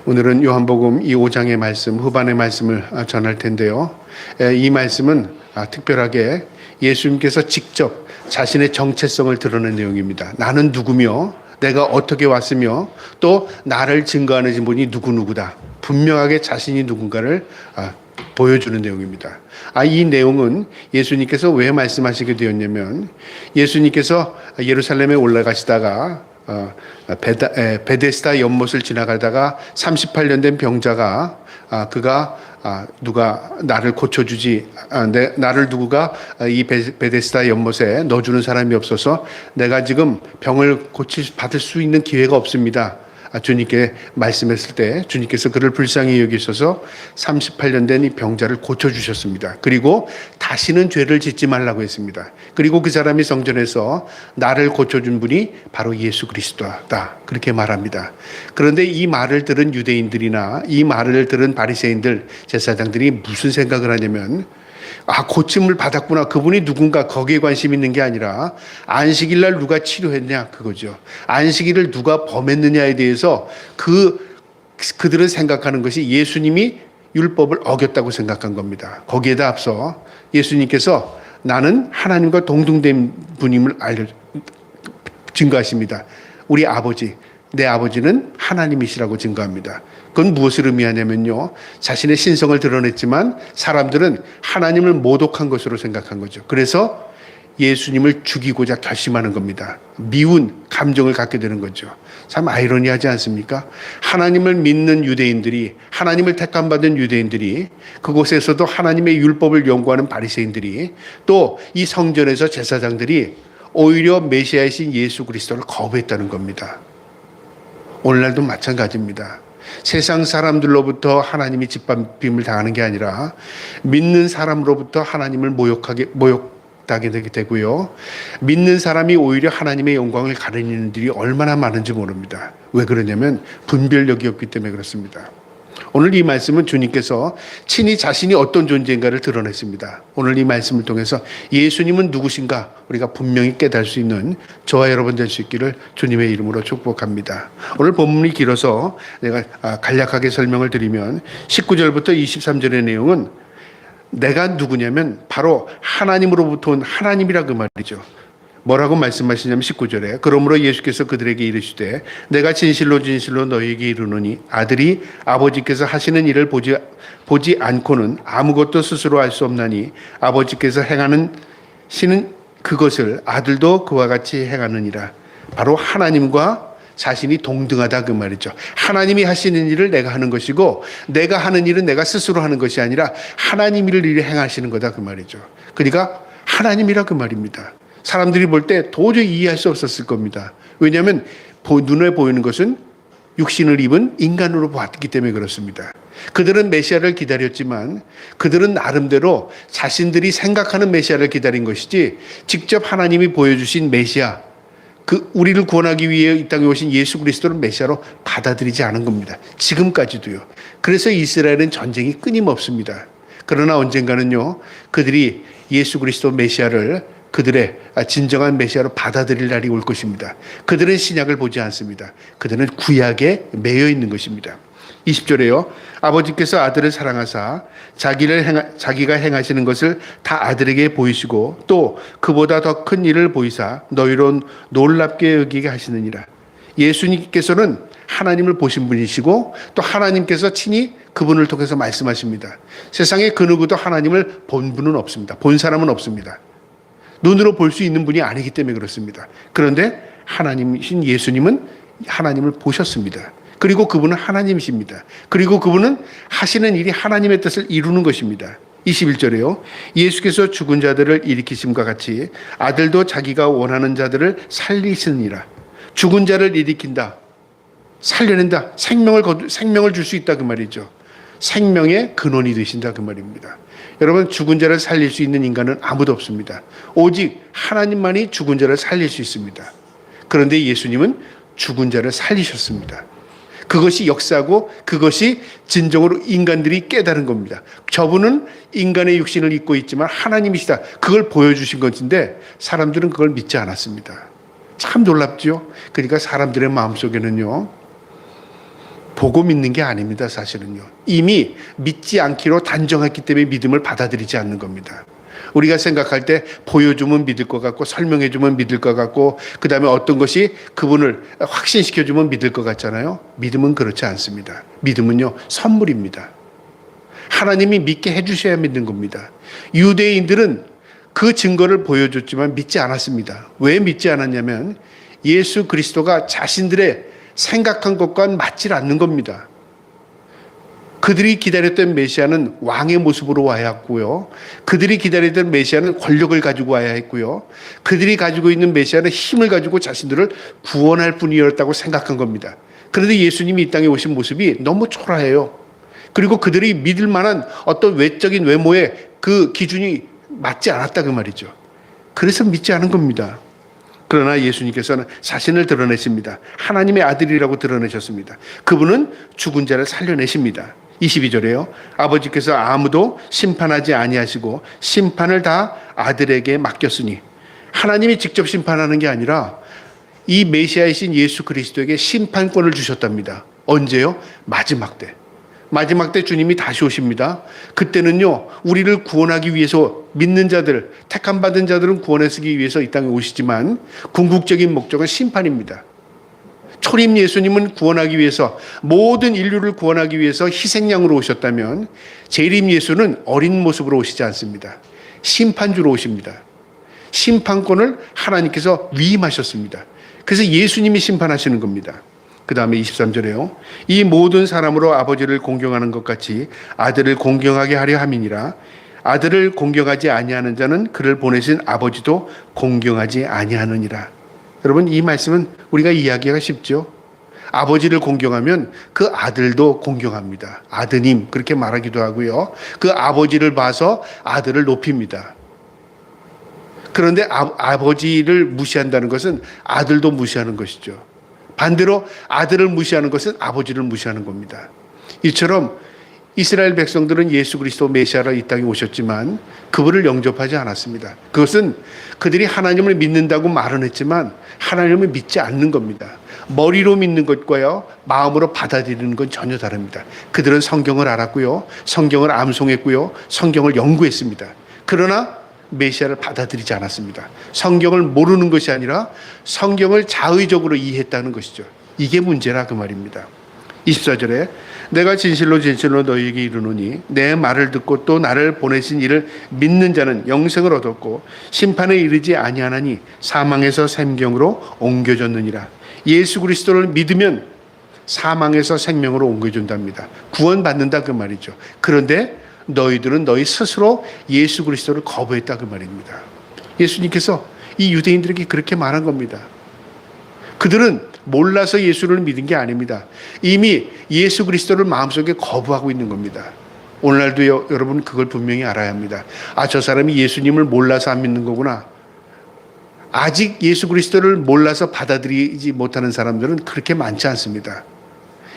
오늘은 요한복음 이 5장의 말씀, 후반의 말씀을 전할 텐데요. 이 말씀은 특별하게 예수님께서 직접 자신의 정체성을 드러낸 내용입니다. 나는 누구며 내가 어떻게 왔으며 또 나를 증거하는 분이 누구누구다. 분명하게 자신이 누군가를 보여주는 내용입니다. 이 내용은 예수님께서 왜 말씀하시게 되었냐면, 예수님께서 예루살렘에 올라가시다가 베데스다 연못을 지나가다가 38년 된 병자가 그가 누가 나를 고쳐주지, 나를 누구가 이 베데스다 연못에 넣어주는 사람이 없어서 내가 지금 병을 받을 수 있는 기회가 없습니다. 주님께 말씀했을 때 주님께서 그를 불쌍히 여기셔서 38년 된 이 병자를 고쳐주셨습니다. 그리고 다시는 죄를 짓지 말라고 했습니다. 그리고 그 사람이 성전에서 나를 고쳐준 분이 바로 예수 그리스도다, 그렇게 말합니다. 그런데 이 말을 들은 유대인들이나 이 말을 들은 바리새인들, 제사장들이 무슨 생각을 하냐면, 고침을 받았구나, 그분이 누군가, 거기에 관심 있는 게 아니라 안식일 날 누가 치료했냐, 그거죠. 안식일을 누가 범했느냐에 대해서 그들은 생각하는 것이 예수님이 율법을 어겼다고 생각한 겁니다. 거기에다 앞서 예수님께서 나는 하나님과 동등된 분임을 증거하십니다. 우리 아버지, 내 아버지는 하나님이시라고 증거합니다. 그건 무엇을 의미하냐면요, 자신의 신성을 드러냈지만 사람들은 하나님을 모독한 것으로 생각한 거죠. 그래서 예수님을 죽이고자 결심하는 겁니다. 미운 감정을 갖게 되는 거죠. 참 아이러니하지 않습니까? 하나님을 믿는 유대인들이, 하나님을 택함받은 유대인들이, 그곳에서도 하나님의 율법을 연구하는 바리새인들이, 또 이 성전에서 제사장들이 오히려 메시아이신 예수 그리스도를 거부했다는 겁니다. 오늘날도 마찬가지입니다. 세상 사람들로부터 하나님이 짓밟힘을 당하는 게 아니라 믿는 사람으로부터 하나님을 모욕당하게 되고요. 믿는 사람이 오히려 하나님의 영광을 가리는 일이 얼마나 많은지 모릅니다. 왜 그러냐면 분별력이 없기 때문에 그렇습니다. 오늘 이 말씀은 주님께서 친히 자신이 어떤 존재인가를 드러냈습니다. 오늘 이 말씀을 통해서 예수님은 누구신가 우리가 분명히 깨달을 수 있는 저와 여러분 될 수 있기를 주님의 이름으로 축복합니다. 오늘 본문이 길어서 내가 간략하게 설명을 드리면 19절부터 23절의 내용은 내가 누구냐면 바로 하나님으로부터 온 하나님이라 그 말이죠. 뭐라고 말씀하시냐면 19절에 그러므로 예수께서 그들에게 이르시되 내가 진실로 진실로 너희에게 이르노니 아들이 아버지께서 하시는 일을 보지 않고는 아무것도 스스로 할 수 없나니 아버지께서 행하시는 그것을 아들도 그와 같이 행하느니라. 바로 하나님과 자신이 동등하다 그 말이죠. 하나님이 하시는 일을 내가 하는 것이고 내가 하는 일은 내가 스스로 하는 것이 아니라 하나님이 일을 행하시는 거다 그 말이죠. 그러니까 하나님이라 그 말입니다. 사람들이 볼 때 도저히 이해할 수 없었을 겁니다. 왜냐하면 눈에 보이는 것은 육신을 입은 인간으로 보았기 때문에 그렇습니다. 그들은 메시아를 기다렸지만 그들은 나름대로 자신들이 생각하는 메시아를 기다린 것이지 직접 하나님이 보여주신 메시아, 우리를 구원하기 위해 이 땅에 오신 예수 그리스도를 메시아로 받아들이지 않은 겁니다. 지금까지도요. 그래서 이스라엘은 전쟁이 끊임없습니다. 그러나 언젠가는요, 그들이 예수 그리스도 메시아를 그들의 진정한 메시아로 받아들일 날이 올 것입니다. 그들은 신약을 보지 않습니다. 그들은 구약에 매여 있는 것입니다. 20절에요. 아버지께서 아들을 사랑하사 자기가 행하시는 것을 다 아들에게 보이시고 또 그보다 더 큰 일을 보이사 너희로 놀랍게 여기게 하시느니라. 예수님께서는 하나님을 보신 분이시고 또 하나님께서 친히 그분을 통해서 말씀하십니다. 세상에 그 누구도 하나님을 본 분은 없습니다. 본 사람은 없습니다. 눈으로 볼 수 있는 분이 아니기 때문에 그렇습니다. 그런데 하나님이신 예수님은 하나님을 보셨습니다. 그리고 그분은 하나님이십니다. 그리고 그분은 하시는 일이 하나님의 뜻을 이루는 것입니다. 21절에요. 예수께서 죽은 자들을 일으키심과 같이 아들도 자기가 원하는 자들을 살리시느니라. 죽은 자를 일으킨다, 살려낸다, 생명을 줄 수 있다 그 말이죠. 생명의 근원이 되신다 그 말입니다. 여러분, 죽은 자를 살릴 수 있는 인간은 아무도 없습니다. 오직 하나님만이 죽은 자를 살릴 수 있습니다. 그런데 예수님은 죽은 자를 살리셨습니다. 그것이 역사고 그것이 진정으로 인간들이 깨달은 겁니다. 저분은 인간의 육신을 입고 있지만 하나님이시다, 그걸 보여주신 것인데 사람들은 그걸 믿지 않았습니다. 참 놀랍죠. 그러니까 사람들의 마음속에는요, 보고 믿는 게 아닙니다. 사실은요. 이미 믿지 않기로 단정했기 때문에 믿음을 받아들이지 않는 겁니다. 우리가 생각할 때 보여주면 믿을 것 같고 설명해주면 믿을 것 같고 그 다음에 어떤 것이 그분을 확신시켜주면 믿을 것 같잖아요. 믿음은 그렇지 않습니다. 믿음은요, 선물입니다. 하나님이 믿게 해주셔야 믿는 겁니다. 유대인들은 그 증거를 보여줬지만 믿지 않았습니다. 왜 믿지 않았냐면 예수 그리스도가 자신들의 생각한 것과는 맞질 않는 겁니다. 그들이 기다렸던 메시아는 왕의 모습으로 와야 했고요. 그들이 기다렸던 메시아는 권력을 가지고 와야 했고요. 그들이 가지고 있는 메시아는 힘을 가지고 자신들을 구원할 분이었다고 생각한 겁니다. 그런데 예수님이 이 땅에 오신 모습이 너무 초라해요. 그리고 그들이 믿을 만한 어떤 외적인 외모의 그 기준이 맞지 않았다 그 말이죠. 그래서 믿지 않은 겁니다. 그러나 예수님께서는 자신을 드러내십니다. 하나님의 아들이라고 드러내셨습니다. 그분은 죽은 자를 살려내십니다. 22절에요. 아버지께서 아무도 심판하지 아니하시고 심판을 다 아들에게 맡겼으니, 하나님이 직접 심판하는 게 아니라 이 메시아이신 예수 그리스도에게 심판권을 주셨답니다. 언제요? 마지막 때. 마지막 때 주님이 다시 오십니다. 그때는요, 우리를 구원하기 위해서 믿는 자들, 택함 받은 자들은 구원하시기 위해서 이 땅에 오시지만 궁극적인 목적은 심판입니다. 초림 예수님은 구원하기 위해서, 모든 인류를 구원하기 위해서 희생양으로 오셨다면 재림 예수는 어린 모습으로 오시지 않습니다. 심판주로 오십니다. 심판권을 하나님께서 위임하셨습니다. 그래서 예수님이 심판하시는 겁니다. 그 다음에 23절에요. 이 모든 사람으로 아버지를 공경하는 것 같이 아들을 공경하게 하려 함이니라. 아들을 공경하지 아니하는 자는 그를 보내신 아버지도 공경하지 아니하느니라. 여러분, 이 말씀은 우리가 이해하기가 쉽죠. 아버지를 공경하면 그 아들도 공경합니다. 아드님 그렇게 말하기도 하고요. 그 아버지를 봐서 아들을 높입니다. 그런데 아버지를 무시한다는 것은 아들도 무시하는 것이죠. 반대로 아들을 무시하는 것은 아버지를 무시하는 겁니다. 이처럼 이스라엘 백성들은 예수 그리스도 메시아로 이 땅에 오셨지만 그분을 영접하지 않았습니다. 그것은 그들이 하나님을 믿는다고 말은 했지만 하나님을 믿지 않는 겁니다. 머리로 믿는 것과요, 마음으로 받아들이는 건 전혀 다릅니다. 그들은 성경을 알았고요, 성경을 암송했고요, 성경을 연구했습니다. 그러나 메시아를 받아들이지 않았습니다. 성경을 모르는 것이 아니라 성경을 자의적으로 이해했다는 것이죠. 이게 문제라 그 말입니다. 24절에 내가 진실로 진실로 너희에게 이르노니 내 말을 듣고 또 나를 보내신 이를 믿는 자는 영생을 얻었고 심판에 이르지 아니하나니 사망에서 생명으로 옮겨졌느니라. 예수 그리스도를 믿으면 사망에서 생명으로 옮겨준답니다. 구원받는다 그 말이죠. 그런데 너희들은 너희 스스로 예수 그리스도를 거부했다 그 말입니다. 예수님께서 이 유대인들에게 그렇게 말한 겁니다. 그들은 몰라서 예수를 믿은 게 아닙니다. 이미 예수 그리스도를 마음속에 거부하고 있는 겁니다. 오늘날도 여러분 그걸 분명히 알아야 합니다. 아, 저 사람이 예수님을 몰라서 안 믿는 거구나. 아직 예수 그리스도를 몰라서 받아들이지 못하는 사람들은 그렇게 많지 않습니다.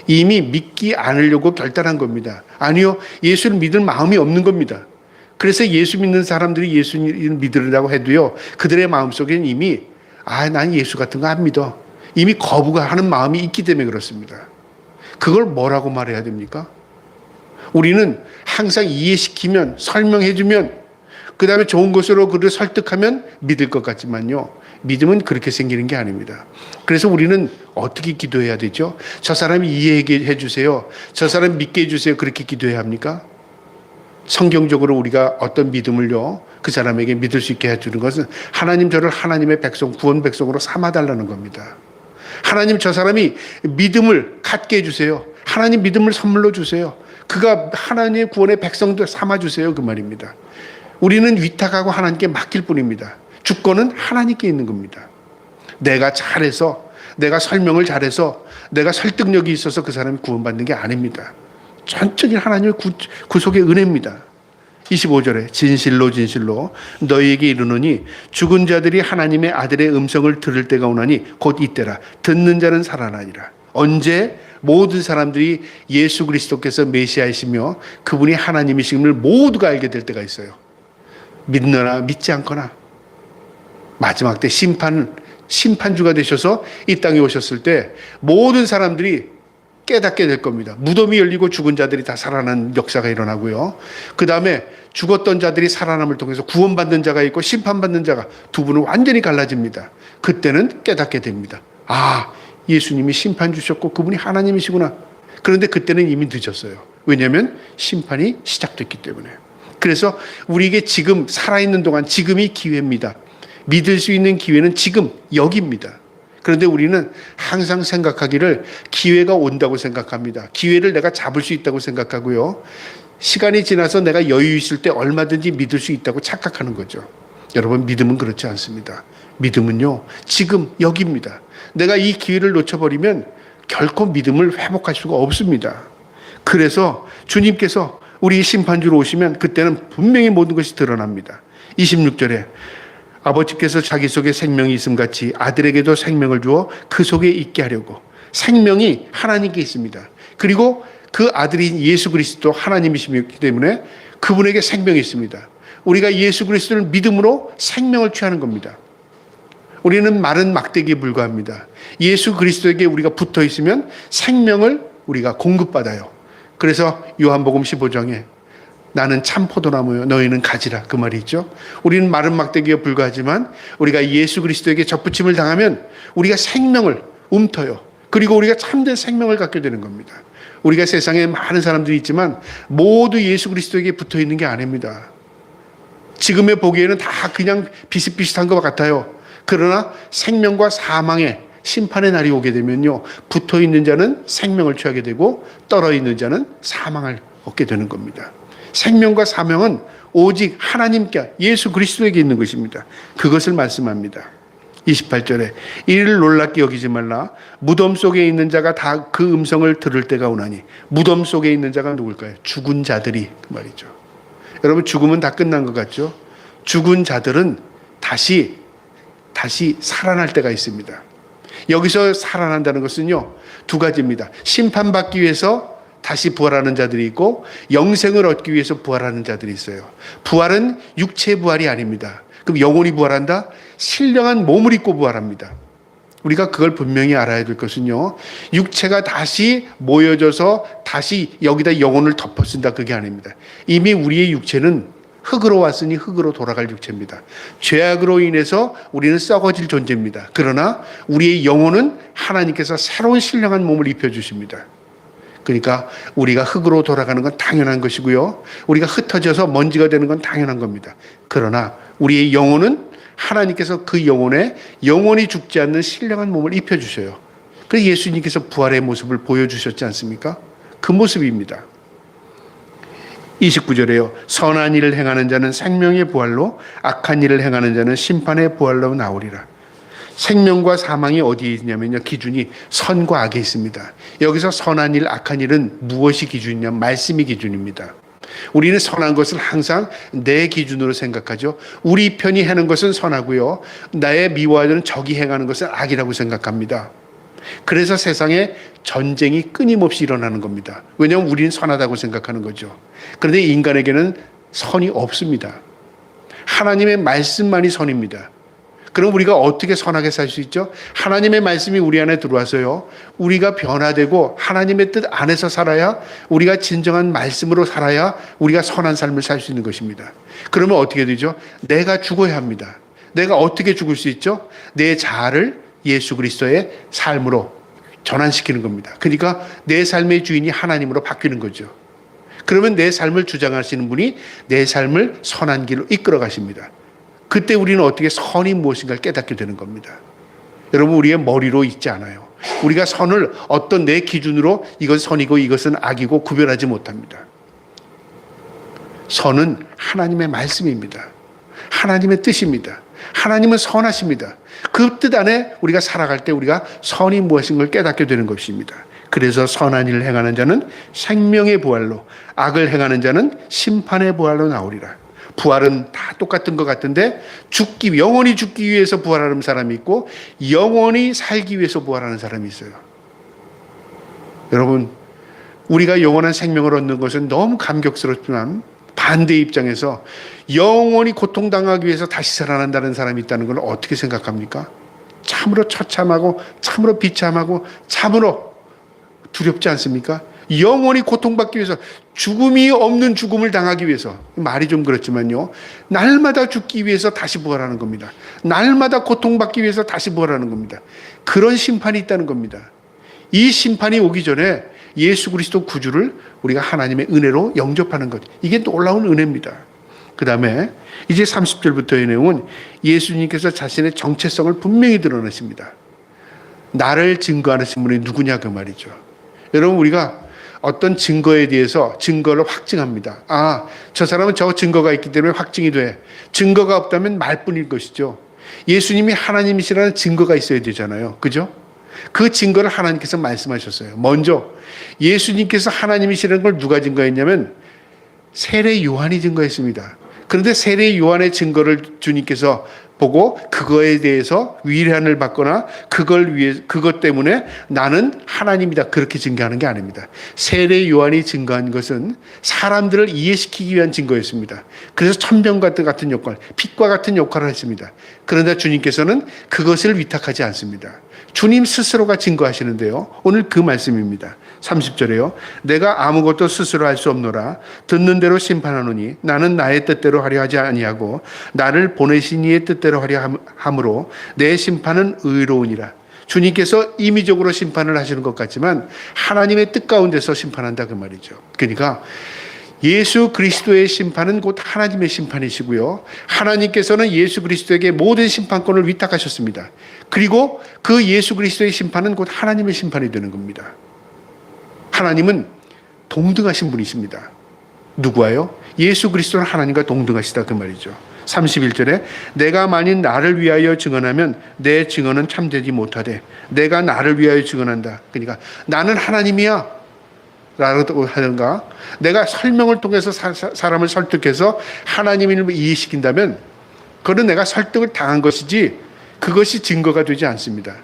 이미 믿지 않으려고 결단한 겁니다. 아니요, 예수를 믿을 마음이 없는 겁니다. 그래서 예수 믿는 사람들이 예수를 믿으려고 해도요, 그들의 마음속에는 이미 난 예수 같은 거 안 믿어. 이미 거부가 하는 마음이 있기 때문에 그렇습니다. 그걸 뭐라고 말해야 됩니까? 우리는 항상 이해시키면, 설명해주면, 그 다음에 좋은 것으로 그를 설득하면 믿을 것 같지만요, 믿음은 그렇게 생기는 게 아닙니다. 그래서 우리는 어떻게 기도해야 되죠? 저 사람이 이해해 주세요, 저 사람 믿게 해주세요, 그렇게 기도해야 합니까? 성경적으로 우리가 어떤 믿음을요, 그 사람에게 믿을 수 있게 해주는 것은 하나님 저를 하나님의 백성, 구원 백성으로 삼아달라는 겁니다. 하나님 저 사람이 믿음을 갖게 해주세요. 하나님 믿음을 선물로 주세요. 그가 하나님의 구원의 백성들 삼아주세요, 그 말입니다. 우리는 위탁하고 하나님께 맡길 뿐입니다. 주권은 하나님께 있는 겁니다. 내가 잘해서, 내가 설명을 잘해서, 내가 설득력이 있어서 그 사람이 구원받는 게 아닙니다. 전적인 하나님의 구속의 은혜입니다. 25절에 진실로 진실로 너희에게 이르노니 죽은 자들이 하나님의 아들의 음성을 들을 때가 오나니 곧 이때라. 듣는 자는 살아나리라. 언제? 모든 사람들이 예수 그리스도께서 메시아이시며 그분이 하나님이심을 모두가 알게 될 때가 있어요. 믿느나 믿지 않거나. 마지막 때 심판주가 되셔서 이 땅에 오셨을 때 모든 사람들이 깨닫게 될 겁니다. 무덤이 열리고 죽은 자들이 다 살아나는 역사가 일어나고요. 그 다음에 죽었던 자들이 살아남을 통해서 구원받는 자가 있고 심판받는 자가 두 분은 완전히 갈라집니다. 그때는 깨닫게 됩니다. 아, 예수님이 심판 주셨고 그분이 하나님이시구나. 그런데 그때는 이미 늦었어요. 왜냐하면 심판이 시작됐기 때문에. 그래서 우리에게 지금 살아있는 동안 지금이 기회입니다. 믿을 수 있는 기회는 지금 여기입니다. 그런데 우리는 항상 생각하기를 기회가 온다고 생각합니다. 기회를 내가 잡을 수 있다고 생각하고요. 시간이 지나서 내가 여유 있을 때 얼마든지 믿을 수 있다고 착각하는 거죠. 여러분, 믿음은 그렇지 않습니다. 믿음은요, 지금 여기입니다. 내가 이 기회를 놓쳐버리면 결코 믿음을 회복할 수가 없습니다. 그래서 주님께서 우리 심판주로 오시면 그때는 분명히 모든 것이 드러납니다. 26절에 아버지께서 자기 속에 생명이 있음같이 아들에게도 생명을 주어 그 속에 있게 하려고. 생명이 하나님께 있습니다. 그리고 그 아들이 예수 그리스도 하나님이시기 때문에 그분에게 생명이 있습니다. 우리가 예수 그리스도를 믿음으로 생명을 취하는 겁니다. 우리는 마른 막대기에 불과합니다. 예수 그리스도에게 우리가 붙어 있으면 생명을 우리가 공급받아요. 그래서 요한복음 15장에 나는 참 포도나무요 너희는 가지라, 그 말이 있죠. 우리는 마른 막대기에 불과하지만 우리가 예수 그리스도에게 접붙임을 당하면 우리가 생명을 움터요. 그리고 우리가 참된 생명을 갖게 되는 겁니다. 우리가 세상에 많은 사람들이 있지만 모두 예수 그리스도에게 붙어 있는 게 아닙니다. 지금의 보기에는 다 그냥 비슷비슷한 것 같아요. 그러나 생명과 사망의 심판의 날이 오게 되면요, 붙어 있는 자는 생명을 취하게 되고 떨어 있는 자는 사망을 얻게 되는 겁니다. 생명과 사명은 오직 하나님께, 예수 그리스도에게 있는 것입니다. 그것을 말씀합니다. 28절에 이를 놀랍게 여기지 말라. 무덤 속에 있는 자가 다 그 음성을 들을 때가 오나니. 무덤 속에 있는 자가 누굴까요? 죽은 자들이, 그 말이죠. 여러분, 죽음은 다 끝난 것 같죠? 죽은 자들은 다시 살아날 때가 있습니다. 여기서 살아난다는 것은요, 두 가지입니다. 심판받기 위해서 다시 부활하는 자들이 있고 영생을 얻기 위해서 부활하는 자들이 있어요. 부활은 육체의 부활이 아닙니다. 그럼 영혼이 부활한다? 신령한 몸을 입고 부활합니다. 우리가 그걸 분명히 알아야 될 것은요, 육체가 다시 모여져서 다시 여기다 영혼을 덮어쓴다, 그게 아닙니다. 이미 우리의 육체는 흙으로 왔으니 흙으로 돌아갈 육체입니다. 죄악으로 인해서 우리는 썩어질 존재입니다. 그러나 우리의 영혼은 하나님께서 새로운 신령한 몸을 입혀주십니다. 그러니까 우리가 흙으로 돌아가는 건 당연한 것이고요, 우리가 흩어져서 먼지가 되는 건 당연한 겁니다. 그러나 우리의 영혼은 하나님께서 그 영혼에 영원히 죽지 않는 신령한 몸을 입혀주셔요. 그래서 예수님께서 부활의 모습을 보여주셨지 않습니까? 그 모습입니다. 29절에요. 선한 일을 행하는 자는 생명의 부활로, 악한 일을 행하는 자는 심판의 부활로 나오리라. 생명과 사망이 어디에 있냐면요, 기준이 선과 악에 있습니다. 여기서 선한 일, 악한 일은 무엇이 기준이냐? 말씀이 기준입니다. 우리는 선한 것을 항상 내 기준으로 생각하죠. 우리 편이 하는 것은 선하고요, 나의 미워하는 적이 행하는 것은 악이라고 생각합니다. 그래서 세상에 전쟁이 끊임없이 일어나는 겁니다. 왜냐하면 우리는 선하다고 생각하는 거죠. 그런데 인간에게는 선이 없습니다. 하나님의 말씀만이 선입니다. 그럼 우리가 어떻게 선하게 살 수 있죠? 하나님의 말씀이 우리 안에 들어와서요, 우리가 변화되고 하나님의 뜻 안에서 살아야, 우리가 진정한 말씀으로 살아야 우리가 선한 삶을 살 수 있는 것입니다. 그러면 어떻게 되죠? 내가 죽어야 합니다. 내가 어떻게 죽을 수 있죠? 내 자아를 예수 그리스도의 삶으로 전환시키는 겁니다. 그러니까 내 삶의 주인이 하나님으로 바뀌는 거죠. 그러면 내 삶을 주장하시는 분이 내 삶을 선한 길로 이끌어 가십니다. 그때 우리는 어떻게 선이 무엇인가를 깨닫게 되는 겁니다. 여러분, 우리의 머리로 있지 않아요. 우리가 선을 어떤 내 기준으로 이건 선이고 이것은 악이고 구별하지 못합니다. 선은 하나님의 말씀입니다. 하나님의 뜻입니다. 하나님은 선하십니다. 그 뜻 안에 우리가 살아갈 때 우리가 선이 무엇인 걸 깨닫게 되는 것입니다. 그래서 선한 일을 행하는 자는 생명의 부활로, 악을 행하는 자는 심판의 부활로 나오리라. 부활은 다 똑같은 것 같은데, 영원히 죽기 위해서 부활하는 사람이 있고 영원히 살기 위해서 부활하는 사람이 있어요. 여러분, 우리가 영원한 생명을 얻는 것은 너무 감격스럽지만 반대 입장에서 영원히 고통당하기 위해서 다시 살아난다는 사람이 있다는 걸 어떻게 생각합니까? 참으로 처참하고 참으로 비참하고 참으로 두렵지 않습니까? 영원히 고통받기 위해서, 죽음이 없는 죽음을 당하기 위해서, 말이 좀 그렇지만요, 날마다 죽기 위해서 다시 부활하는 겁니다. 날마다 고통받기 위해서 다시 부활하는 겁니다. 그런 심판이 있다는 겁니다. 이 심판이 오기 전에 예수 그리스도 구주를 우리가 하나님의 은혜로 영접하는 것, 이게 놀라운 은혜입니다. 그 다음에 이제 30절부터의 내용은 예수님께서 자신의 정체성을 분명히 드러내십니다. 나를 증거하는 분이 누구냐 그 말이죠. 여러분, 우리가 어떤 증거에 대해서 증거를 확증합니다. 아, 저 사람은 저 증거가 있기 때문에 확증이 돼. 증거가 없다면 말뿐일 것이죠. 예수님이 하나님이시라는 증거가 있어야 되잖아요. 그죠? 그 증거를 하나님께서 말씀하셨어요. 먼저 예수님께서 하나님이시라는 걸 누가 증거했냐면 세례 요한이 증거했습니다. 그런데 세례 요한의 증거를 주님께서 보고 그거에 대해서 위안을 받거나 그것 때문에 나는 하나님이다, 그렇게 증거하는 게 아닙니다. 세례 요한이 증거한 것은 사람들을 이해시키기 위한 증거였습니다. 그래서 천병과 같은 역할, 빛과 같은 역할을 했습니다. 그러나 주님께서는 그것을 위탁하지 않습니다. 주님 스스로가 증거하시는데요, 오늘 그 말씀입니다. 30절에요. 내가 아무것도 스스로 할 수 없노라. 듣는 대로 심판하노니 나는 나의 뜻대로 하려 하지 아니하고 나를 보내신 이의 뜻대로 하려 함으로 내 심판은 의로우니라. 주님께서 임의적으로 심판을 하시는 것 같지만 하나님의 뜻 가운데서 심판한다 그 말이죠. 그러니까 예수 그리스도의 심판은 곧 하나님의 심판이시고요, 하나님께서는 예수 그리스도에게 모든 심판권을 위탁하셨습니다. 그리고 그 예수 그리스도의 심판은 곧 하나님의 심판이 되는 겁니다. 하나님은 동등하신 분이십니다. 누구와요? 예수 그리스도는 하나님과 동등하시다 그 말이죠. 31절에 내가 만일 나를 위하여 증언하면 내 증언은 참되지 못하되 내가 나를 위하여 증언한다. 그러니까 나는 하나님이야 라고 하는가, 내가 설명을 통해서 사람을 설득해서 하나님을 이해시킨다면 그건 내가 설득을 당한 것이지 그것이 증거가 되지 않습니다.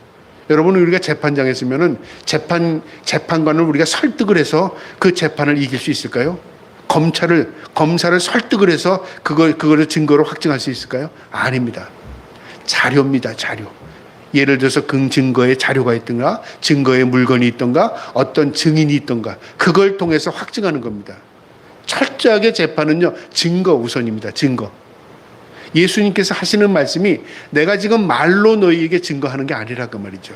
여러분, 우리가 재판장에 있으면은 재판관을 우리가 설득을 해서 그 재판을 이길 수 있을까요? 검사를 설득을 해서 그거를 증거로 확증할 수 있을까요? 아닙니다. 자료입니다, 자료. 예를 들어서 그 증거에 자료가 있던가, 증거에 물건이 있던가, 어떤 증인이 있던가, 그걸 통해서 확증하는 겁니다. 철저하게 재판은요, 증거 우선입니다. 증거. 예수님께서 하시는 말씀이 내가 지금 말로 너희에게 증거하는 게 아니라 그 말이죠.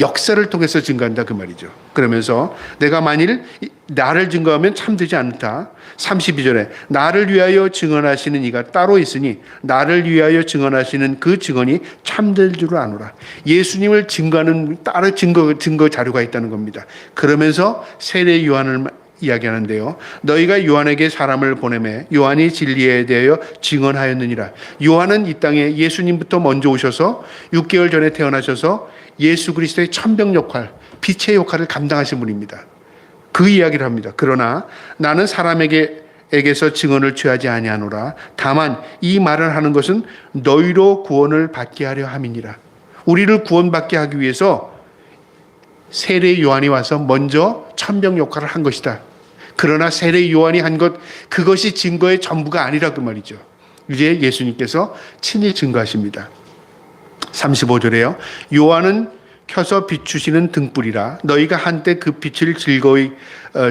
역사를 통해서 증거한다 그 말이죠. 그러면서 내가 만일 나를 증거하면 참되지 않다. 32절에 나를 위하여 증언하시는 이가 따로 있으니 나를 위하여 증언하시는 그 증언이 참될 줄 아노라. 예수님을 증거하는 따로 증거 자료가 있다는 겁니다. 그러면서 세례 요한을 이야기하는데요, 너희가 요한에게 사람을 보내매 요한이 진리에 대하여 증언하였느니라. 요한은 이 땅에 예수님부터 먼저 오셔서 6개월 전에 태어나셔서 예수 그리스도의 천병 역할, 빛의 역할을 감당하신 분입니다. 그 이야기를 합니다. 그러나 나는 사람에게서 증언을 취하지 아니하노라. 다만 이 말을 하는 것은 너희로 구원을 받게 하려 함이니라. 우리를 구원받게 하기 위해서 세례 요한이 와서 먼저 천병 역할을 한 것이다. 그러나 세례 요한이 한 것, 그것이 증거의 전부가 아니라 그 말이죠. 이제 예수님께서 친히 증거하십니다. 35절에요. 요한은 켜서 비추시는 등불이라 너희가 한때 그 빛을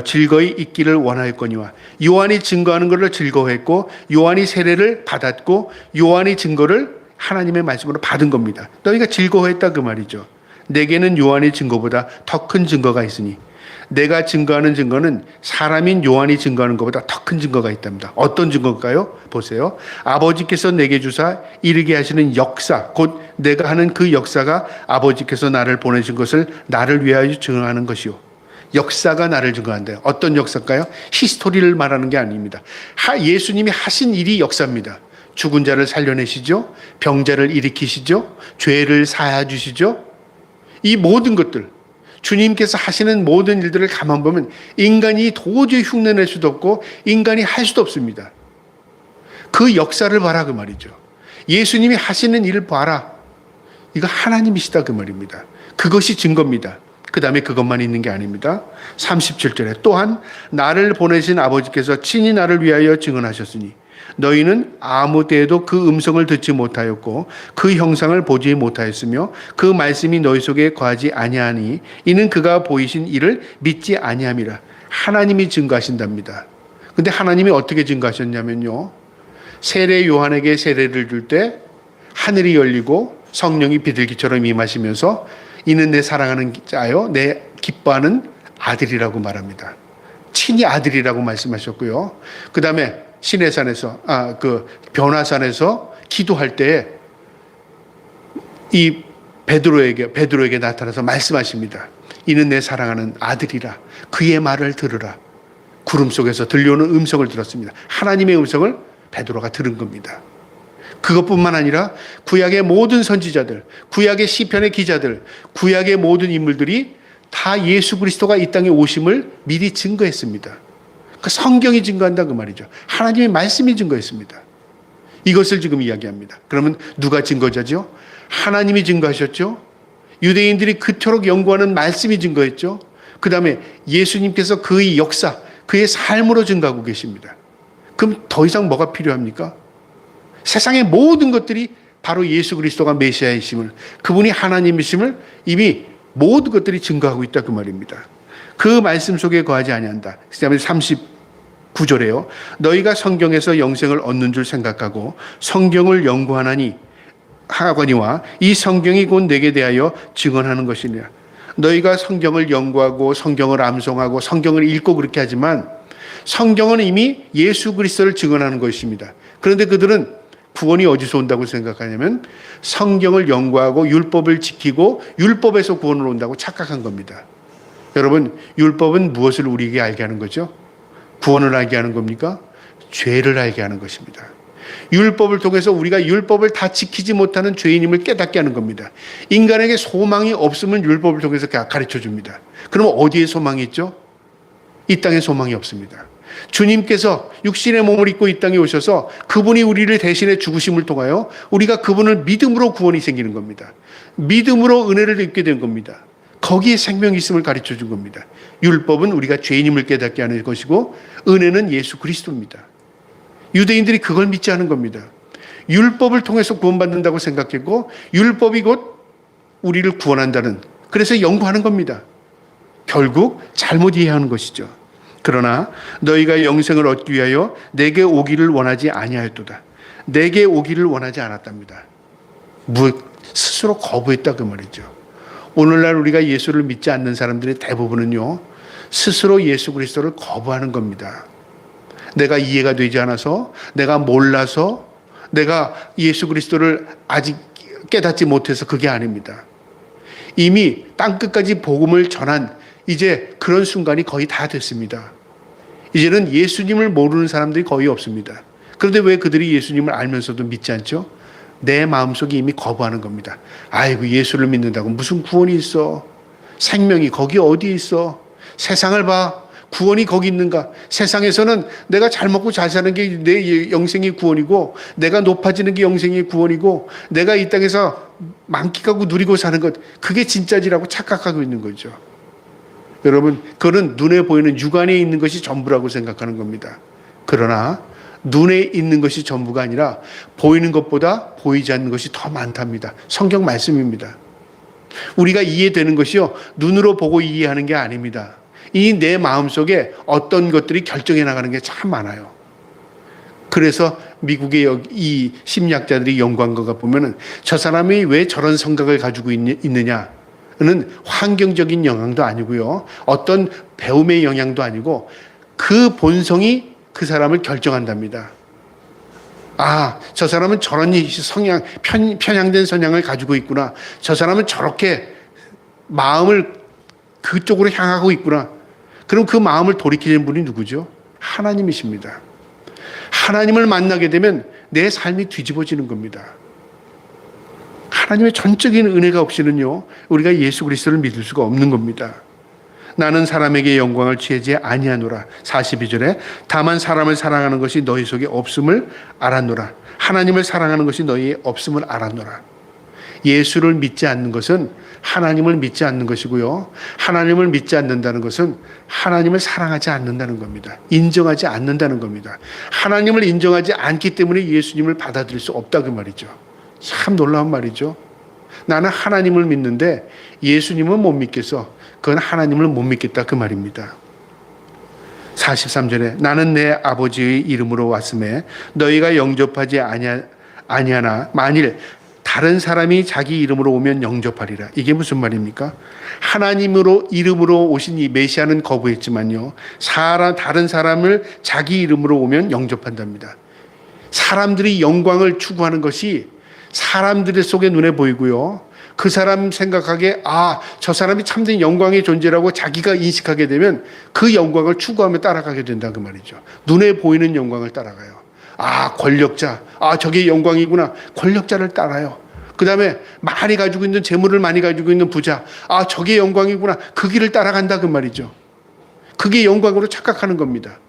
즐거이 있기를 원하였거니와. 요한이 증거하는 것을 즐거워했고 요한이 세례를 받았고 요한이 증거를 하나님의 말씀으로 받은 겁니다. 너희가 즐거워했다 그 말이죠. 내게는 요한의 증거보다 더 큰 증거가 있으니 내가 증거하는 증거는 사람인 요한이 증거하는 것보다 더 큰 증거가 있답니다. 어떤 증거일까요? 보세요. 아버지께서 내게 주사 이르게 하시는 역사, 곧 내가 하는 그 역사가 아버지께서 나를 보내신 것을 나를 위하여 증언하는 것이요. 역사가 나를 증거한대요. 어떤 역사일까요? 히스토리를 말하는 게 아닙니다. 예수님이 하신 일이 역사입니다. 죽은 자를 살려내시죠. 병자를 일으키시죠. 죄를 사하여 주시죠. 이 모든 것들, 주님께서 하시는 모든 일들을 가만 보면 인간이 도저히 흉내낼 수도 없고 인간이 할 수도 없습니다. 그 역사를 봐라 그 말이죠. 예수님이 하시는 일을 봐라. 이거 하나님이시다 그 말입니다. 그것이 증거입니다. 그 다음에 그것만 있는 게 아닙니다. 37절에 또한 나를 보내신 아버지께서 친히 나를 위하여 증언하셨으니 너희는 아무 때에도 그 음성을 듣지 못하였고 그 형상을 보지 못하였으며 그 말씀이 너희 속에 거하지 아니하니 이는 그가 보이신 일을 믿지 아니함이라. 하나님이 증거하신답니다. 근데 하나님이 어떻게 증거하셨냐면요, 세례 요한에게 세례를 줄 때 하늘이 열리고 성령이 비둘기처럼 임하시면서 이는 내 사랑하는 자요 내 기뻐하는 아들이라고 말합니다. 친히 아들이라고 말씀하셨고요. 그 다음에 시내산에서 변화산에서 기도할 때 이 베드로에게 나타나서 말씀하십니다. 이는 내 사랑하는 아들이라. 그의 말을 들으라. 구름 속에서 들려오는 음성을 들었습니다. 하나님의 음성을 베드로가 들은 겁니다. 그것뿐만 아니라 구약의 모든 선지자들, 구약의 시편의 기자들, 구약의 모든 인물들이 다 예수 그리스도가 이 땅에 오심을 미리 증거했습니다. 그 성경이 증거한다 그 말이죠. 하나님의 말씀이 증거했습니다. 이것을 지금 이야기합니다. 그러면 누가 증거자죠? 하나님이 증거하셨죠. 유대인들이 그토록 연구하는 말씀이 증거했죠. 그 다음에 예수님께서 그의 역사, 그의 삶으로 증거하고 계십니다. 그럼 더 이상 뭐가 필요합니까? 세상의 모든 것들이 바로 예수 그리스도가 메시아이심을, 그분이 하나님이심을 이미 모든 것들이 증거하고 있다 그 말입니다. 그 말씀 속에 거하지 아니한다. 그다음에 39절에요. 너희가 성경에서 영생을 얻는 줄 생각하고 성경을 하거니와 이 성경이 곧 내게 대하여 증언하는 것이니라. 너희가 성경을 연구하고 성경을 암송하고 성경을 읽고 그렇게 하지만 성경은 이미 예수 그리스도를 증언하는 것입니다. 그런데 그들은 구원이 어디서 온다고 생각하냐면 성경을 연구하고 율법을 지키고 율법에서 구원을 온다고 착각한 겁니다. 여러분, 율법은 무엇을 우리에게 알게 하는 거죠? 구원을 알게 하는 겁니까? 죄를 알게 하는 것입니다. 율법을 통해서 우리가 율법을 다 지키지 못하는 죄인임을 깨닫게 하는 겁니다. 인간에게 소망이 없으면 율법을 통해서 가르쳐 줍니다. 그럼 어디에 소망이 있죠? 이 땅에 소망이 없습니다. 주님께서 육신의 몸을 입고 이 땅에 오셔서 그분이 우리를 대신해 죽으심을 통하여 우리가 그분을 믿음으로 구원이 생기는 겁니다. 믿음으로 은혜를 입게 된 겁니다. 거기에 생명이 있음을 가르쳐 준 겁니다. 율법은 우리가 죄인임을 깨닫게 하는 것이고 은혜는 예수 그리스도입니다. 유대인들이 그걸 믿지 않은 겁니다. 율법을 통해서 구원받는다고 생각했고 율법이 곧 우리를 구원한다는, 그래서 연구하는 겁니다. 결국 잘못 이해하는 것이죠. 그러나 너희가 영생을 얻기 위하여 내게 오기를 원하지 아니하였도다. 내게 오기를 원하지 않았답니다. 스스로 거부했다 그 말이죠. 오늘날 우리가 예수를 믿지 않는 사람들의 대부분은요, 스스로 예수 그리스도를 거부하는 겁니다. 내가 이해가 되지 않아서, 내가 몰라서, 내가 예수 그리스도를 아직 깨닫지 못해서 그게 아닙니다. 이미 땅끝까지 복음을 전한 이제 그런 순간이 거의 다 됐습니다. 이제는 예수님을 모르는 사람들이 거의 없습니다. 그런데 왜 그들이 예수님을 알면서도 믿지 않죠? 내 마음속에 이미 거부하는 겁니다. 아이고, 예수를 믿는다고 무슨 구원이 있어? 생명이 거기 어디 있어? 세상을 봐. 구원이 거기 있는가? 세상에서는 내가 잘 먹고 잘 사는 게 내 영생의 구원이고, 내가 높아지는 게 영생의 구원이고, 내가 이 땅에서 만끽하고 누리고 사는 것, 그게 진짜지라고 착각하고 있는 거죠. 여러분, 그거는 눈에 보이는 육안에 있는 것이 전부라고 생각하는 겁니다. 그러나 눈에 있는 것이 전부가 아니라 보이는 것보다 보이지 않는 것이 더 많답니다. 성경 말씀입니다. 우리가 이해되는 것이요, 눈으로 보고 이해하는 게 아닙니다. 이 내 마음속에 어떤 것들이 결정해 나가는 게 참 많아요. 그래서 미국의 이 심리학자들이 연구한 거 보면은 저 사람이 왜 저런 생각을 가지고 있느냐는 환경적인 영향도 아니고요, 어떤 배움의 영향도 아니고 그 본성이 그 사람을 결정한답니다. 아, 저 사람은 저런 성향, 편향된 성향을 가지고 있구나. 저 사람은 저렇게 마음을 그쪽으로 향하고 있구나. 그럼 그 마음을 돌이키는 분이 누구죠? 하나님이십니다. 하나님을 만나게 되면 내 삶이 뒤집어지는 겁니다. 하나님의 전적인 은혜가 없이는요, 우리가 예수 그리스도를 믿을 수가 없는 겁니다. 나는 사람에게 영광을 취하지 아니하노라. 42절에 다만 사람을 사랑하는 것이 너희 속에 없음을 알았노라. 하나님을 사랑하는 것이 너희의 없음을 알았노라. 예수를 믿지 않는 것은 하나님을 믿지 않는 것이고요. 하나님을 믿지 않는다는 것은 하나님을 사랑하지 않는다는 겁니다. 인정하지 않는다는 겁니다. 하나님을 인정하지 않기 때문에 예수님을 받아들일 수 없다 그 말이죠. 참 놀라운 말이죠. 나는 하나님을 믿는데 예수님은 못 믿겠어. 그건 하나님을 못 믿겠다 그 말입니다. 43절에 나는 내 아버지의 이름으로 왔음에 너희가 영접하지 아니하나 만일 다른 사람이 자기 이름으로 오면 영접하리라. 이게 무슨 말입니까? 하나님으로 이름으로 오신 이 메시아는 거부했지만요. 다른 사람을 자기 이름으로 오면 영접한답니다. 사람들이 영광을 추구하는 것이 사람들의 속에 눈에 보이고요. 그 사람 생각하기에 저 사람이 참된 영광의 존재라고 자기가 인식하게 되면 그 영광을 추구하며 따라가게 된다 그 말이죠. 눈에 보이는 영광을 따라가요. 권력자. 저게 영광이구나. 권력자를 따라요. 그 다음에 많이 가지고 있는 재물을 많이 가지고 있는 부자. 저게 영광이구나. 그 길을 따라간다 그 말이죠. 그게 영광으로 착각하는 겁니다.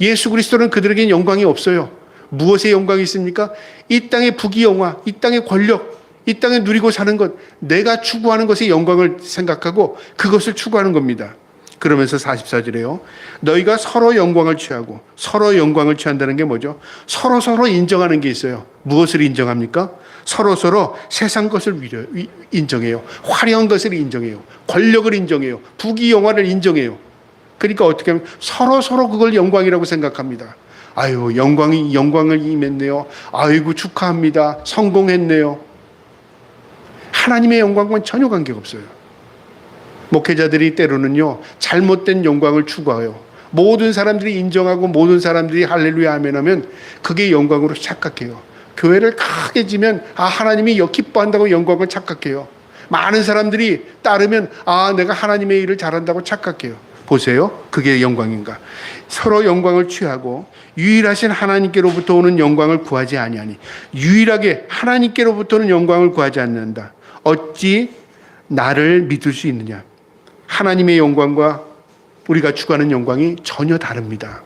예수 그리스도는 그들에게는 영광이 없어요. 무엇에 영광이 있습니까? 이 땅의 부귀영화, 이 땅의 권력, 이 땅에 누리고 사는 것, 내가 추구하는 것의 영광을 생각하고 그것을 추구하는 겁니다. 그러면서 44절에요. 너희가 서로 영광을 취하고, 서로 영광을 취한다는 게 뭐죠? 서로 인정하는 게 있어요. 무엇을 인정합니까? 서로 세상 것을 인정해요. 화려한 것을 인정해요. 권력을 인정해요. 부귀영화를 인정해요. 그러니까 어떻게 하면 서로 그걸 영광이라고 생각합니다. 영광을 임했네요. 아이고 축하합니다. 성공했네요. 하나님의 영광과는 전혀 관계가 없어요. 목회자들이 때로는요, 잘못된 영광을 추구해요. 모든 사람들이 인정하고 모든 사람들이 할렐루야 아멘 하면 그게 영광으로 착각해요. 교회를 크게 지면 하나님이 기뻐한다고 영광을 착각해요. 많은 사람들이 따르면 내가 하나님의 일을 잘한다고 착각해요. 보세요. 그게 영광인가? 서로 영광을 취하고 유일하신 하나님께로부터 오는 영광을 구하지 아니하니, 유일하게 하나님께로부터는 영광을 구하지 않는다. 어찌 나를 믿을 수 있느냐? 하나님의 영광과 우리가 추구하는 영광이 전혀 다릅니다.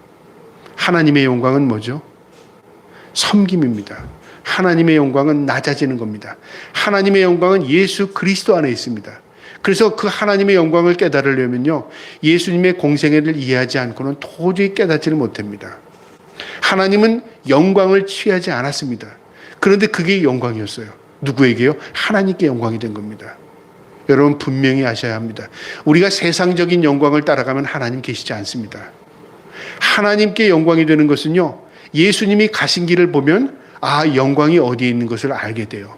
하나님의 영광은 뭐죠? 섬김입니다. 하나님의 영광은 낮아지는 겁니다. 하나님의 영광은 예수 그리스도 안에 있습니다. 그래서 그 하나님의 영광을 깨달으려면요, 예수님의 공생애를 이해하지 않고는 도저히 깨닫지를 못합니다. 하나님은 영광을 취하지 않았습니다. 그런데 그게 영광이었어요. 누구에게요? 하나님께 영광이 된 겁니다. 여러분 분명히 아셔야 합니다. 우리가 세상적인 영광을 따라가면 하나님 계시지 않습니다. 하나님께 영광이 되는 것은요, 예수님이 가신 길을 보면 영광이 어디에 있는 것을 알게 돼요.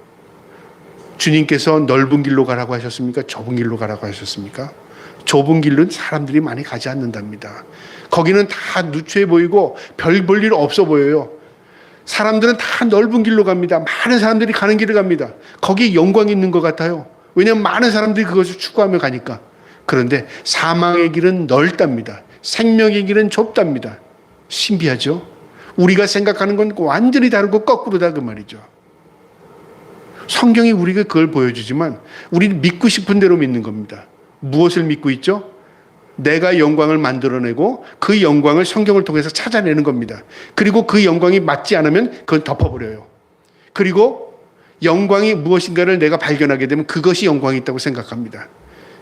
주님께서 넓은 길로 가라고 하셨습니까? 좁은 길로 가라고 하셨습니까? 좁은 길은 사람들이 많이 가지 않는답니다. 거기는 다 누추해 보이고 별 볼 일 없어 보여요. 사람들은 다 넓은 길로 갑니다. 많은 사람들이 가는 길을 갑니다. 거기에 영광이 있는 것 같아요. 왜냐하면 많은 사람들이 그것을 추구하며 가니까. 그런데 사망의 길은 넓답니다. 생명의 길은 좁답니다. 신비하죠? 우리가 생각하는 건 완전히 다르고 거꾸로다 그 말이죠. 성경이 우리에게 그걸 보여주지만 우리는 믿고 싶은 대로 믿는 겁니다. 무엇을 믿고 있죠? 내가 영광을 만들어내고 그 영광을 성경을 통해서 찾아내는 겁니다. 그리고 그 영광이 맞지 않으면 그건 덮어버려요. 그리고 영광이 무엇인가를 내가 발견하게 되면 그것이 영광이 있다고 생각합니다.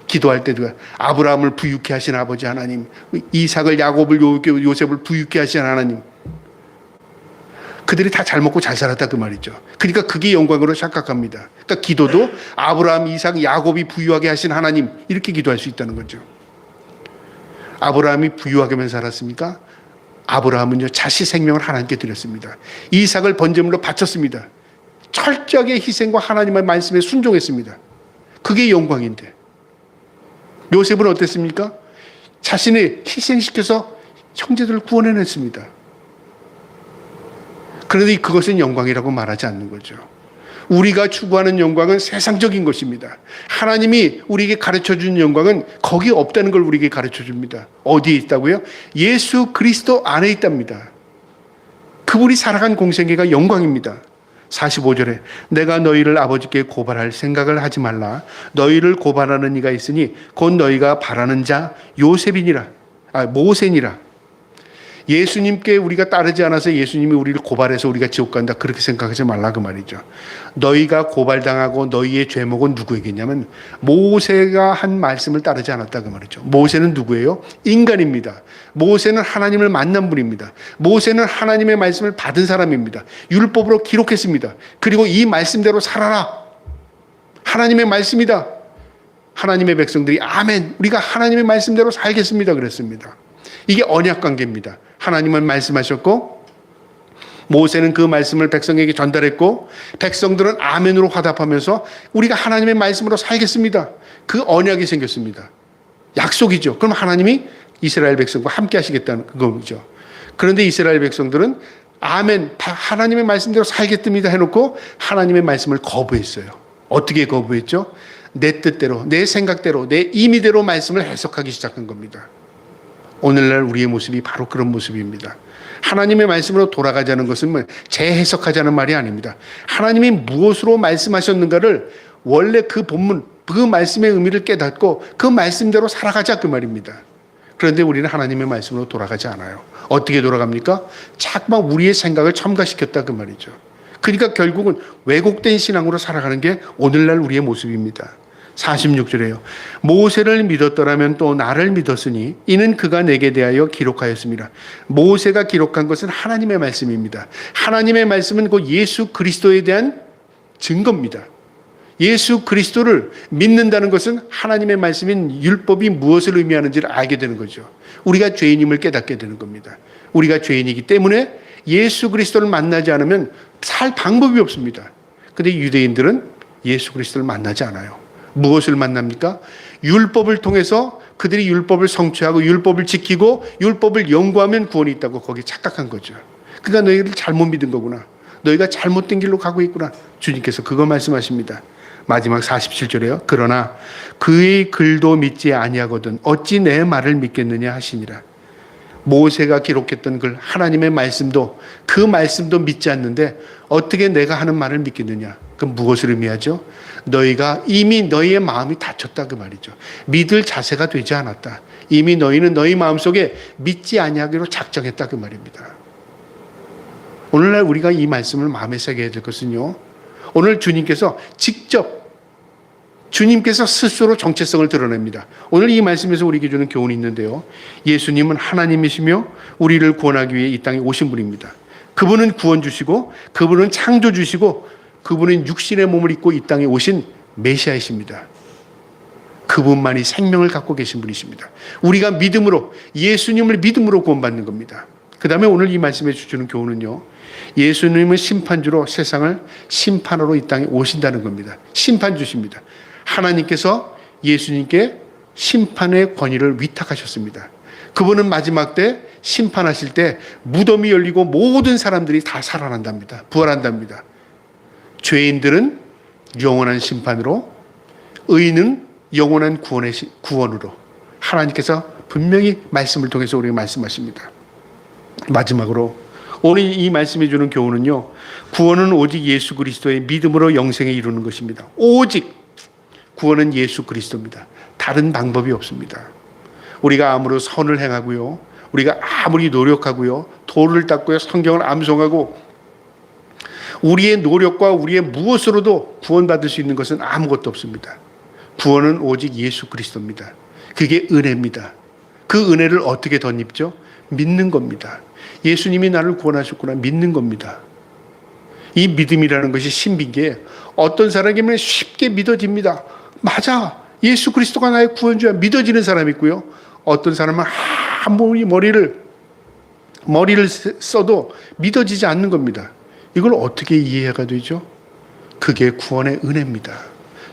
기도할 때도 아브라함을 부유케 하신 아버지 하나님, 이삭을 야곱을 요셉을 부유케 하신 하나님, 그들이 다 잘 먹고 잘 살았다 그 말이죠. 그러니까 그게 영광으로 착각합니다. 그러니까 기도도 아브라함, 이삭, 야곱이 부유하게 하신 하나님, 이렇게 기도할 수 있다는 거죠. 아브라함이 부유하게만 살았습니까? 아브라함은요, 자신 생명을 하나님께 드렸습니다. 이삭을 번제물로 바쳤습니다. 철저하게 희생과 하나님의 말씀에 순종했습니다. 그게 영광인데, 요셉은 어땠습니까? 자신을 희생시켜서 형제들을 구원해냈습니다. 그런데 그것은 영광이라고 말하지 않는 거죠. 우리가 추구하는 영광은 세상적인 것입니다. 하나님이 우리에게 가르쳐준 영광은 거기에 없다는 걸 우리에게 가르쳐줍니다. 어디에 있다고요? 예수 그리스도 안에 있답니다. 그분이 살아간 공생애가 영광입니다. 45절에 내가 너희를 아버지께 고발할 생각을 하지 말라. 너희를 고발하는 이가 있으니 곧 너희가 바라는 자 모세니라. 예수님께 우리가 따르지 않아서 예수님이 우리를 고발해서 우리가 지옥 간다, 그렇게 생각하지 말라 그 말이죠. 너희가 고발당하고 너희의 죄목은 누구에게냐면 모세가 한 말씀을 따르지 않았다 그 말이죠. 모세는 누구예요? 인간입니다. 모세는 하나님을 만난 분입니다. 모세는 하나님의 말씀을 받은 사람입니다. 율법으로 기록했습니다. 그리고 이 말씀대로 살아라. 하나님의 말씀이다. 하나님의 백성들이 아멘, 우리가 하나님의 말씀대로 살겠습니다 그랬습니다. 이게 언약 관계입니다. 하나님은 말씀하셨고 모세는 그 말씀을 백성에게 전달했고 백성들은 아멘으로 화답하면서 우리가 하나님의 말씀으로 살겠습니다. 그 언약이 생겼습니다. 약속이죠. 그럼 하나님이 이스라엘 백성과 함께 하시겠다는 그거죠. 그런데 이스라엘 백성들은 아멘, 하나님의 말씀대로 살겠습니다 해놓고 하나님의 말씀을 거부했어요. 어떻게 거부했죠? 내 뜻대로, 내 생각대로, 내 임의대로 말씀을 해석하기 시작한 겁니다. 오늘날 우리의 모습이 바로 그런 모습입니다. 하나님의 말씀으로 돌아가자는 것은 재해석하자는 말이 아닙니다. 하나님이 무엇으로 말씀하셨는가를 원래 그 본문, 그 말씀의 의미를 깨닫고 그 말씀대로 살아가자 그 말입니다. 그런데 우리는 하나님의 말씀으로 돌아가지 않아요. 어떻게 돌아갑니까? 자꾸만 우리의 생각을 첨가시켰다 그 말이죠. 그러니까 결국은 왜곡된 신앙으로 살아가는 게 오늘날 우리의 모습입니다. 46절에요. 모세를 믿었더라면 또 나를 믿었으니 이는 그가 내게 대하여 기록하였습니다. 모세가 기록한 것은 하나님의 말씀입니다. 하나님의 말씀은 곧 예수 그리스도에 대한 증거입니다. 예수 그리스도를 믿는다는 것은 하나님의 말씀인 율법이 무엇을 의미하는지를 알게 되는 거죠. 우리가 죄인임을 깨닫게 되는 겁니다. 우리가 죄인이기 때문에 예수 그리스도를 만나지 않으면 살 방법이 없습니다. 그런데 유대인들은 예수 그리스도를 만나지 않아요. 무엇을 만납니까? 율법을 통해서 그들이 율법을 성취하고 율법을 지키고 율법을 연구하면 구원이 있다고 거기에 착각한 거죠. 그러니까 너희를 잘못 믿은 거구나. 너희가 잘못된 길로 가고 있구나. 주님께서 그거 말씀하십니다. 마지막 47절에요. 그러나 그의 글도 믿지 아니하거든 어찌 내 말을 믿겠느냐 하시니라. 모세가 기록했던 글 하나님의 말씀도 그 말씀도 믿지 않는데 어떻게 내가 하는 말을 믿겠느냐. 그럼 무엇을 의미하죠? 너희가 이미 너희의 마음이 닫혔다 그 말이죠. 믿을 자세가 되지 않았다. 이미 너희는 너희 마음속에 믿지 아니하기로 작정했다 그 말입니다. 오늘날 우리가 이 말씀을 마음에 새겨야 될 것은요, 오늘 주님께서 직접 주님께서 스스로 정체성을 드러냅니다. 오늘 이 말씀에서 우리에게 주는 교훈이 있는데요. 예수님은 하나님이시며 우리를 구원하기 위해 이 땅에 오신 분입니다. 그분은 구원 주시고 그분은 창조 주시고 그분은 육신의 몸을 입고 이 땅에 오신 메시아이십니다. 그분만이 생명을 갖고 계신 분이십니다. 우리가 믿음으로 예수님을 믿음으로 구원받는 겁니다. 그 다음에 오늘 이 말씀에 주시는 교훈은요, 예수님은 심판주로 세상을 심판하러 이 땅에 오신다는 겁니다. 심판 주십니다. 하나님께서 예수님께 심판의 권위를 위탁하셨습니다. 그분은 마지막 때 심판하실 때 무덤이 열리고 모든 사람들이 다 살아난답니다. 부활한답니다. 죄인들은 영원한 심판으로, 의인은 영원한 구원으로 하나님께서 분명히 말씀을 통해서 우리에게 말씀하십니다. 마지막으로 오늘 이 말씀해 주는 교훈은요, 구원은 오직 예수 그리스도의 믿음으로 영생에 이루는 것입니다. 오직 구원은 예수 그리스도입니다. 다른 방법이 없습니다. 우리가 아무리 선을 행하고요, 우리가 아무리 노력하고요, 도를 닦고요, 성경을 암송하고 우리의 노력과 우리의 무엇으로도 구원받을 수 있는 것은 아무것도 없습니다. 구원은 오직 예수 그리스도입니다. 그게 은혜입니다. 그 은혜를 어떻게 덧입죠? 믿는 겁니다. 예수님이 나를 구원하셨구나 믿는 겁니다. 이 믿음이라는 것이 신비인 게 어떤 사람에게는 쉽게 믿어집니다. 맞아, 예수 그리스도가 나의 구원주야 믿어지는 사람이 있고요, 어떤 사람은 아무리 머리를 써도 믿어지지 않는 겁니다. 이걸 어떻게 이해가 되죠? 그게 구원의 은혜입니다.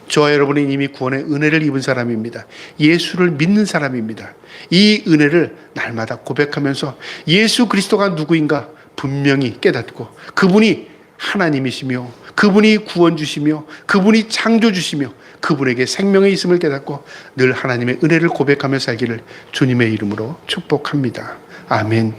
저와 여러분은 이미 구원의 은혜를 입은 사람입니다. 예수를 믿는 사람입니다. 이 은혜를 날마다 고백하면서 예수 그리스도가 누구인가 분명히 깨닫고 그분이 하나님이시며 그분이 구원 주시며 그분이 창조 주시며 그분에게 생명의 있음을 깨닫고 늘 하나님의 은혜를 고백하며 살기를 주님의 이름으로 축복합니다. 아멘.